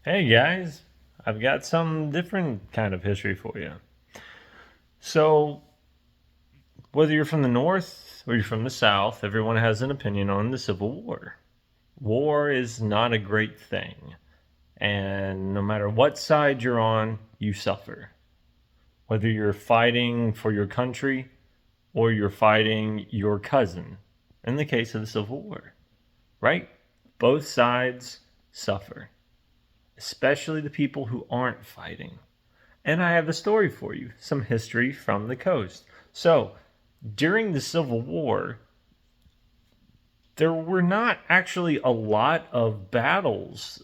Hey guys, I've got some different kind of history for you. So, whether you're from the North or you're from the South, everyone has an opinion on the Civil War. War is not a great thing, and no matter what side you're on, you suffer. Whether you're fighting for your country or you're fighting your cousin, in the case of the Civil War, right? Both sides suffer, especially the people who aren't fighting. And I have a story for you, some history from the coast. So, during the Civil War, there were not actually a lot of battles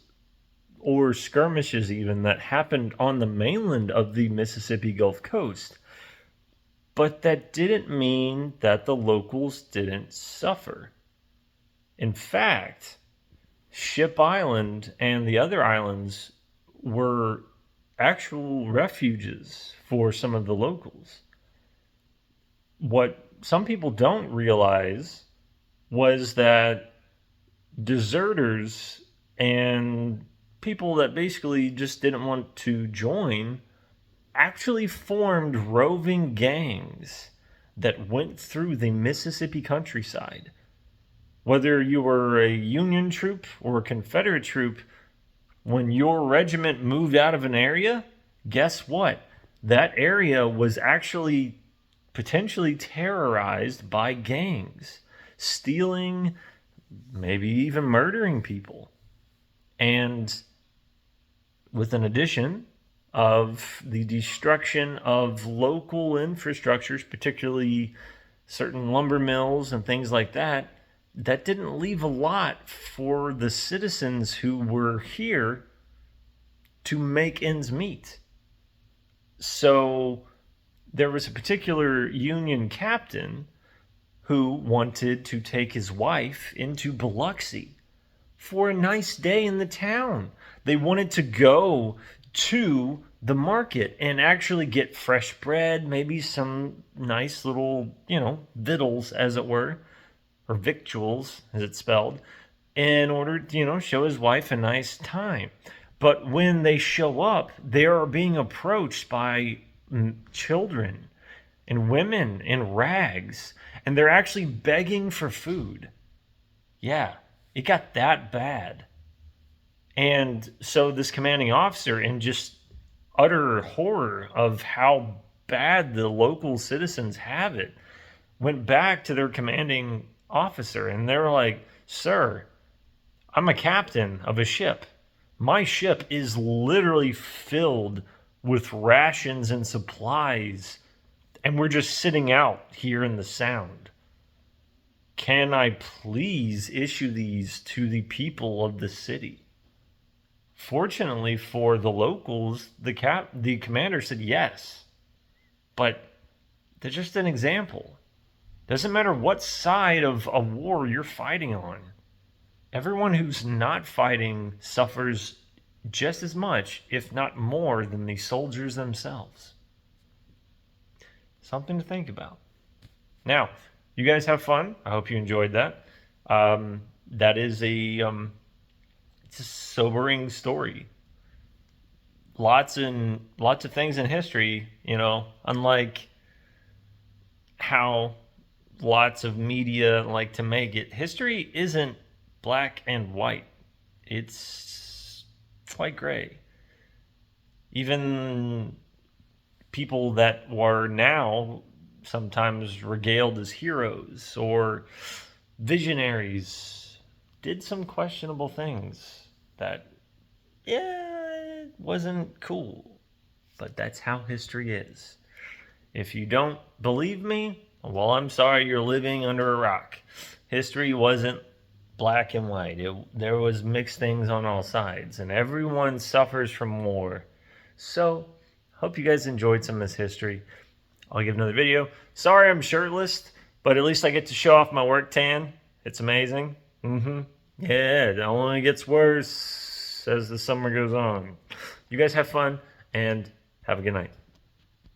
or skirmishes, even that happened on the mainland of the Mississippi Gulf Coast. But that didn't mean that the locals didn't suffer. In fact, Ship Island and the other islands were actual refuges for some of the locals. What some people don't realize was that deserters and people that basically just didn't want to join actually formed roving gangs that went through the Mississippi countryside. Whether you were a Union troop or a Confederate troop, when your regiment moved out of an area, guess what? That area was actually potentially terrorized by gangs, stealing, maybe even murdering people. And with an addition of the destruction of local infrastructures, particularly certain lumber mills and things like that, that didn't leave a lot for the citizens who were here to make ends meet. So there was a particular Union captain who wanted to take his wife into Biloxi for a nice day in the town. They wanted to go to the market and actually get fresh bread, maybe some nice little, victuals, as it were, or victuals, as it's spelled, in order to, show his wife a nice time. But when they show up, they are being approached by children and women in rags, and they're actually begging for food. Yeah, it got that bad. And so this commanding officer, in just utter horror of how bad the local citizens have it, went back to their commanding officer and they were like, "Sir, I'm a captain of a ship. My ship is literally filled with rations and supplies, and we're just sitting out here in the Sound. Can I please issue these to the people of the city?" Fortunately for the locals, the commander said yes. But that's just an example. Doesn't matter what side of a war you're fighting on. Everyone who's not fighting suffers just as much, if not more, than the soldiers themselves. Something to think about. Now, you guys have fun. I hope you enjoyed that. That is it's a sobering story. Lots of things in history, unlike how lots of media like to make it. History isn't black and white. It's quite gray. Even people that were now sometimes regaled as heroes or visionaries did some questionable things that, yeah, it wasn't cool. But that's how history is. If you don't believe me, well, I'm sorry you're living under a rock. History wasn't black and white. There was mixed things on all sides, and everyone suffers from war. So, hope you guys enjoyed some of this history. I'll give another video. Sorry I'm shirtless, but at least I get to show off my work tan. It's amazing. Yeah, it only gets worse as the summer goes on. You guys have fun, and have a good night.